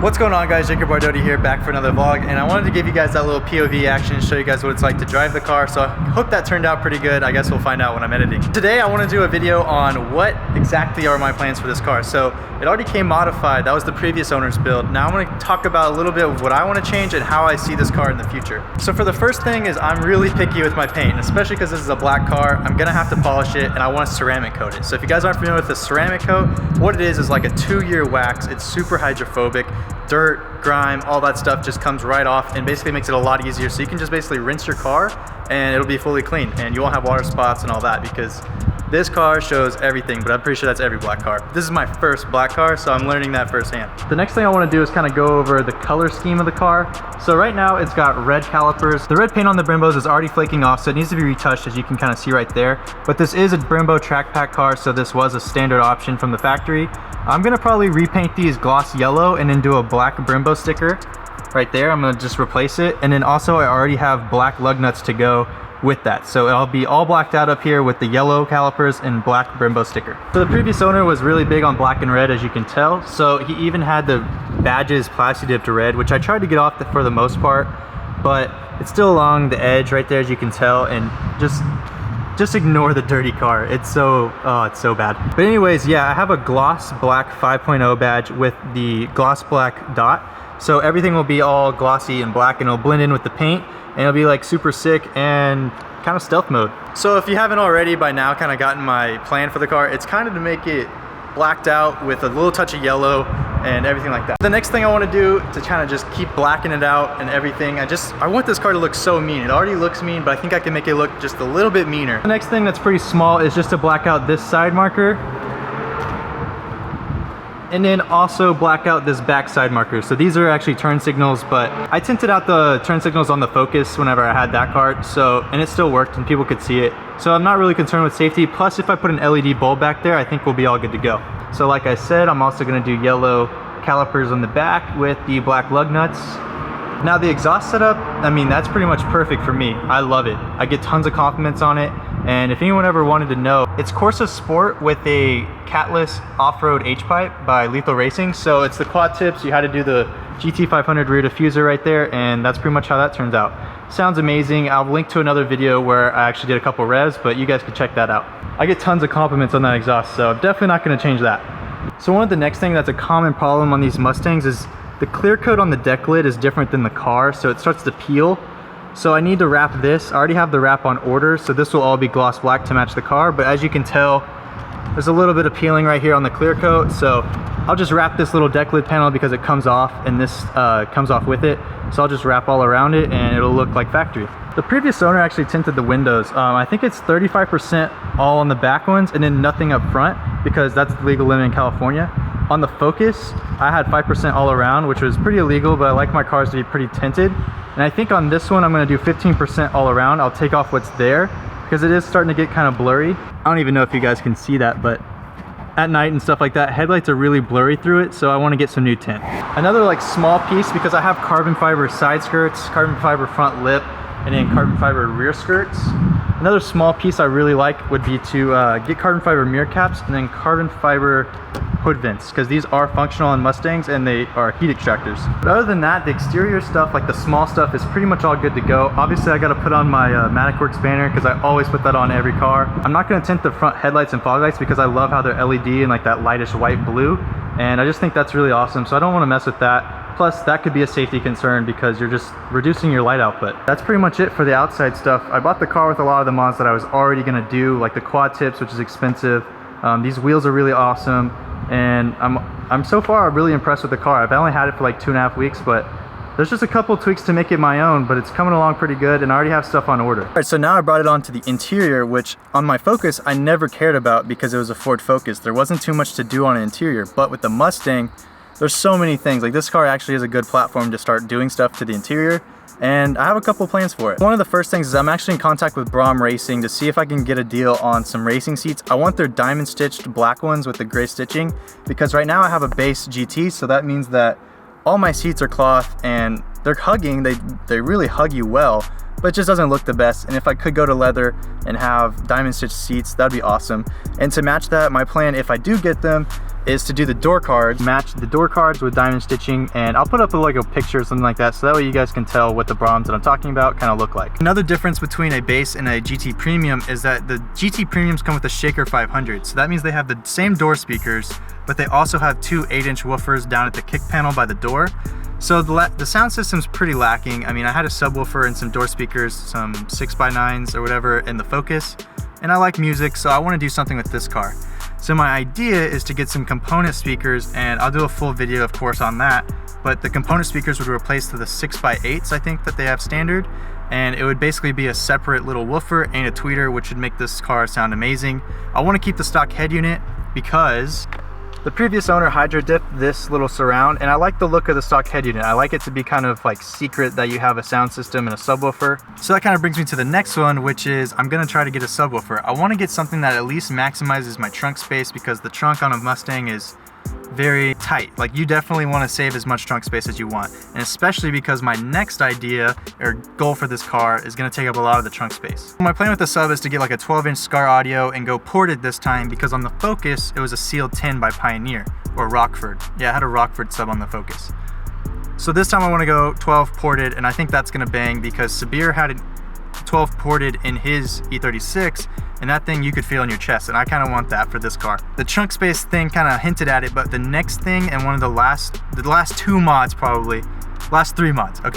What's going on, guys? Jacob Bardoti here, back for another vlog, and I wanted to give you guys that little POV action, show you guys what it's like to drive the car. So I hope that turned out pretty good. I guess we'll find out when I'm editing. Today I want to do a video on what exactly are my plans for this car. So it already came modified. That was the previous owner's build. Now I'm going to talk about a little bit of what I want to change and how I see this car in the future. So for the first thing is I'm really picky with my paint, especially because this is a black car. I'm going to have to polish it and I want to ceramic coat it. So if you guys aren't familiar with the ceramic coat, what it is like a 2-year wax. It's super hydrophobic. Dirt, grime, all that stuff just comes right off and basically makes it a lot easier. So you can just basically rinse your car and it'll be fully clean and you won't have water spots and all that, because this car shows everything, but I'm pretty sure that's every black car. This is my first black car, so I'm learning that firsthand. The next thing I want to do is kind of go over the color scheme of the car. So right now it's got red calipers. The red paint on the Brimbos is already flaking off, so it needs to be retouched, as you can kind of see right there. But this is a Brembo track pack car, so this was a standard option from the factory. I'm gonna probably repaint these gloss yellow and then do a black Brembo sticker right there. I'm gonna just replace it. And then also I already have black lug nuts to go with that. So I'll be all blacked out up here with the yellow calipers and black Brembo sticker. So the previous owner was really big on black and red, as you can tell. So he even had the badges plasti dipped to red, which I tried to get off for the most part, but it's still along the edge right there, as you can tell. And just ignore the dirty car. It's so bad. But anyways, yeah, I have a gloss black 5.0 badge with the gloss black dot. So everything will be all glossy and black and it'll blend in with the paint and it'll be like super sick and kind of stealth mode. So if you haven't already by now kind of gotten my plan for the car, it's kind of to make it blacked out with a little touch of yellow and everything like that. The next thing I want to do to kind of just keep blacking it out and everything, I want this car to look so mean. It already looks mean, but I think I can make it look just a little bit meaner. The next thing that's pretty small is just to black out this side marker and then also black out this back side marker. So these are actually turn signals, but I tinted out the turn signals on the Focus whenever I had that car, and it still worked and people could see it. So I'm not really concerned with safety. Plus, if I put an LED bulb back there, I think we'll be all good to go. So like I said, I'm also gonna do yellow calipers on the back with the black lug nuts. Now the exhaust setup, I mean, that's pretty much perfect for me. I love it. I get tons of compliments on it. And if anyone ever wanted to know, it's Corsa Sport with a catless off-road H-pipe by Lethal Racing. So it's the quad tips. You had to do the GT500 rear diffuser right there, and that's pretty much how that turns out. Sounds amazing. I'll link to another video where I actually did a couple revs, but you guys can check that out. I get tons of compliments on that exhaust, so I'm definitely not going to change that. So one of the next thing that's a common problem on these Mustangs is the clear coat on the deck lid is different than the car, so it starts to peel. So I need to wrap this. I already have the wrap on order, so this will all be gloss black to match the car, but as you can tell, there's a little bit of peeling right here on the clear coat, so I'll just wrap this little deck lid panel because it comes off and this comes off with it. So I'll just wrap all around it and it'll look like factory. The previous owner actually tinted the windows. I think it's 35% all on the back ones and then nothing up front, because that's the legal limit in California. On the Focus, I had 5% all around, which was pretty illegal, but I like my cars to be pretty tinted. And I think on this one, I'm gonna do 15% all around. I'll take off what's there because it is starting to get kind of blurry. I don't even know if you guys can see that, but at night and stuff like that, headlights are really blurry through it, so I want to get some new tint. Another like small piece, because I have carbon fiber side skirts, carbon fiber front lip, and then carbon fiber rear skirts. Another small piece I really like would be to get carbon fiber mirror caps and then carbon fiber hood vents, because these are functional on Mustangs and they are heat extractors. But other than that, the exterior stuff, like the small stuff, is pretty much all good to go. Obviously I got to put on my Matticworks banner because I always put that on every car. I'm not going to tint the front headlights and fog lights because I love how they're LED and like that lightish white blue, and I just think that's really awesome, so I don't want to mess with that. Plus that could be a safety concern because you're just reducing your light output. That's pretty much it for the outside stuff. I bought the car with a lot of the mods that I was already going to do, like the quad tips, which is expensive. These wheels are really awesome, and I'm so far really impressed with the car. I've only had it for like 2.5 weeks, but there's just a couple tweaks to make it my own, but it's coming along pretty good and I already have stuff on order. All right, so now I brought it on to the interior, which on my Focus I never cared about because it was a Ford Focus. There wasn't too much to do on an interior, but with the Mustang, there's so many things. Like this car actually is a good platform to start doing stuff to the interior, and I have a couple plans for it. One of the first things is I'm actually in contact with Brom Racing to see if I can get a deal on some racing seats. I want their diamond stitched black ones with the gray stitching, because right now I have a base GT, so that means that all my seats are cloth and they're hugging, they really hug you well, but it just doesn't look the best. And if I could go to leather and have diamond stitched seats, that'd be awesome. And to match that, my plan, if I do get them, is to do the door cards, match the door cards with diamond stitching, and I'll put up a picture or something like that so that way you guys can tell what the bronze that I'm talking about kind of look like. Another difference between a base and a GT Premium is that the GT Premiums come with a Shaker 500, so that means they have the same door speakers, but they also have two 8-inch woofers down at the kick panel by the door. So the sound system's pretty lacking. I mean, I had a subwoofer and some door speakers, some 6x9s or whatever in the Focus, and I like music, so I want to do something with this car. So my idea is to get some component speakers, and I'll do a full video of course on that, but the component speakers would replace the 6x8s I think that they have standard, and it would basically be a separate little woofer and a tweeter, which would make this car sound amazing. I want to keep the stock head unit because the previous owner hydro dipped this little surround, and I like the look of the stock head unit. I like it to be kind of like secret that you have a sound system and a subwoofer. So that kind of brings me to the next one, which is I'm gonna try to get a subwoofer. I want to get something that at least maximizes my trunk space, because the trunk on a Mustang is very tight. Like, you definitely want to save as much trunk space as you want, and especially because my next idea or goal for this car is going to take up a lot of the trunk space. My plan with the sub is to get like a 12-inch Scar Audio and go ported this time, because on the Focus it was a sealed tin by Pioneer or Rockford. Yeah, I had a Rockford sub on the Focus. So this time I want to go 12 ported, and I think that's going to bang, because Sabir had a 12 ported in his E36, and that thing you could feel in your chest, and I kind of want that for this car. The trunk space thing kind of hinted at it, but the next thing, and one of the last two mods probably, last three mods are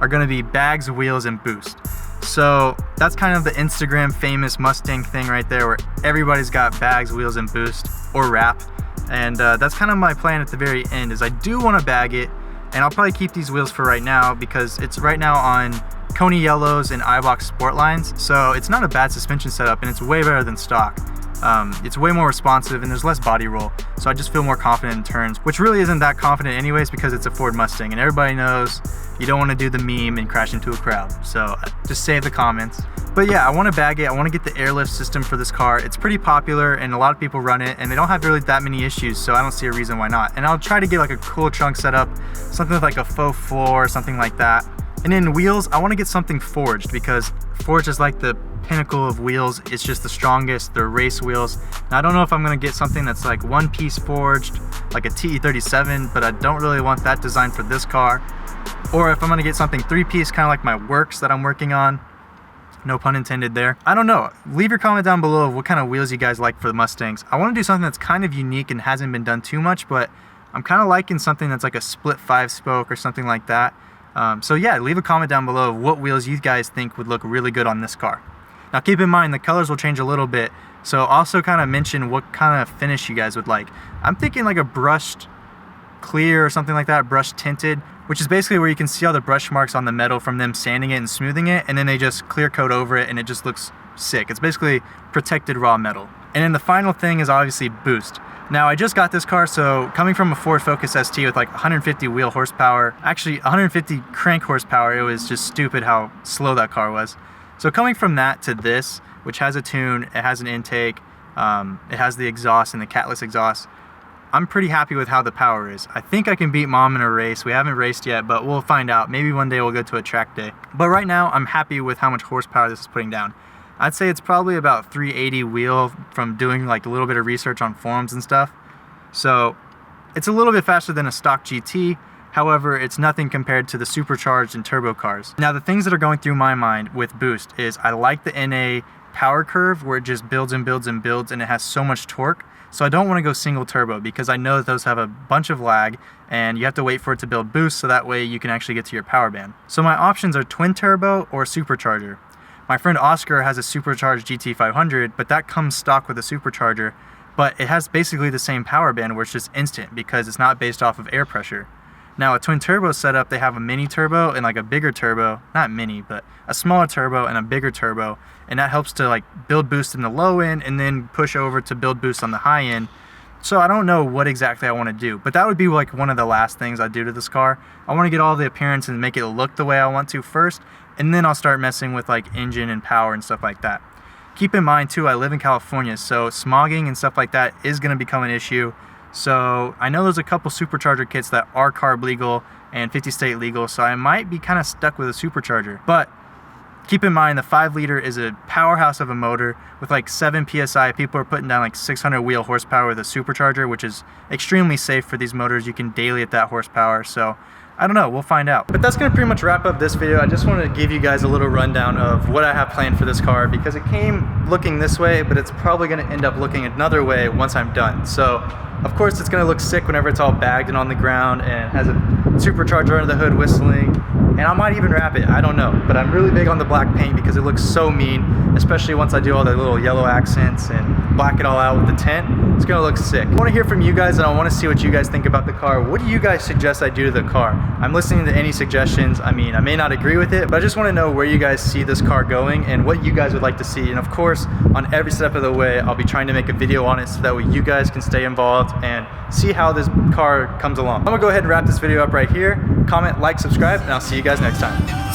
going to be bags, wheels, and boost. So that's kind of the Instagram famous Mustang thing right there, where everybody's got bags, wheels, and boost, or wrap, and that's kind of my plan at the very end. Is I do want to bag it, and I'll probably keep these wheels for right now because it's right now on Coney Yellows and iBox Sport lines, so it's not a bad suspension setup, and it's way better than stock. It's way more responsive, and there's less body roll, so I just feel more confident in turns, which really isn't that confident anyways because it's a Ford Mustang, and everybody knows you don't want to do the meme and crash into a crowd, so just save the comments. But yeah, I want to bag it. I want to get the airlift system for this car. It's pretty popular, and a lot of people run it, and they don't have really that many issues, so I don't see a reason why not. And I'll try to get like a cool trunk setup, something with like a faux floor or something like that. And in wheels, I want to get something forged, because forged is like the pinnacle of wheels. It's just the strongest. They're race wheels. Now, I don't know if I'm going to get something that's like one piece forged, like a TE37, but I don't really want that design for this car. Or if I'm going to get something three-piece, kind of like my Works that I'm working on. No pun intended there. I don't know. Leave your comment down below of what kind of wheels you guys like for the Mustangs. I want to do something that's kind of unique and hasn't been done too much, but I'm kind of liking something that's like a split 5-spoke or something like that. So yeah, leave a comment down below of what wheels you guys think would look really good on this car. Now keep in mind the colors will change a little bit, so also kind of mention what kind of finish you guys would like. I'm thinking like a brushed clear or something like that, brushed tinted, which is basically where you can see all the brush marks on the metal from them sanding it and smoothing it, and then they just clear coat over it and it just looks sick. It's basically protected raw metal. And then the final thing is obviously boost. Now, I just got this car, so coming from a Ford Focus ST with like 150 wheel horsepower, actually 150 crank horsepower, it was just stupid how slow that car was. So coming from that to this, which has a tune, it has an intake, it has the exhaust and the catless exhaust, I'm pretty happy with how the power is. I think I can beat Mom in a race. We haven't raced yet, but we'll find out. Maybe one day we'll go to a track day. But right now, I'm happy with how much horsepower this is putting down. I'd say it's probably about 380 wheel from doing like a little bit of research on forums and stuff. So it's a little bit faster than a stock GT. However, it's nothing compared to the supercharged and turbo cars. Now, the things that are going through my mind with boost is I like the NA power curve where it just builds and builds and builds, and it has so much torque. So I don't want to go single turbo because I know that those have a bunch of lag and you have to wait for it to build boost, so that way you can actually get to your power band. So my options are twin turbo or supercharger. My friend Oscar has a supercharged GT500, but that comes stock with a supercharger, but it has basically the same power band where it's just instant because it's not based off of air pressure. Now, a twin turbo setup, they have a mini turbo and like a bigger turbo, not mini, but a smaller turbo and a bigger turbo, and that helps to like build boost in the low end and then push over to build boost on the high end. So I don't know what exactly I want to do, but that would be like one of the last things I do to this car. I want to get all the appearance and make it look the way I want to first, and then I'll start messing with like engine and power and stuff like that. Keep in mind too, I live in California, so smogging and stuff like that is going to become an issue. So I know there's a couple supercharger kits that are carb legal and 50 state legal, so I might be kind of stuck with a supercharger. But Keep in mind the 5-liter is a powerhouse of a motor with like 7 PSI. People are putting down like 600 wheel horsepower with a supercharger, which is extremely safe for these motors. You can daily at that horsepower. So I don't know, we'll find out. But that's gonna pretty much wrap up this video. I just wanted to give you guys a little rundown of what I have planned for this car, because it came looking this way, but it's probably gonna end up looking another way once I'm done. So of course it's gonna look sick whenever it's all bagged and on the ground and has a supercharger under the hood whistling. And I might even wrap it, I don't know. But I'm really big on the black paint because it looks so mean, especially once I do all the little yellow accents and black it all out with the tint. It's gonna look sick. I wanna hear from you guys and I wanna see what you guys think about the car. What do you guys suggest I do to the car? I'm listening to any suggestions. I mean, I may not agree with it, but I just wanna know where you guys see this car going and what you guys would like to see. And of course, on every step of the way, I'll be trying to make a video on it so that way you guys can stay involved and see how this car comes along. I'm gonna go ahead and wrap this video up right here. Comment, like, subscribe, and I'll see you guys next time.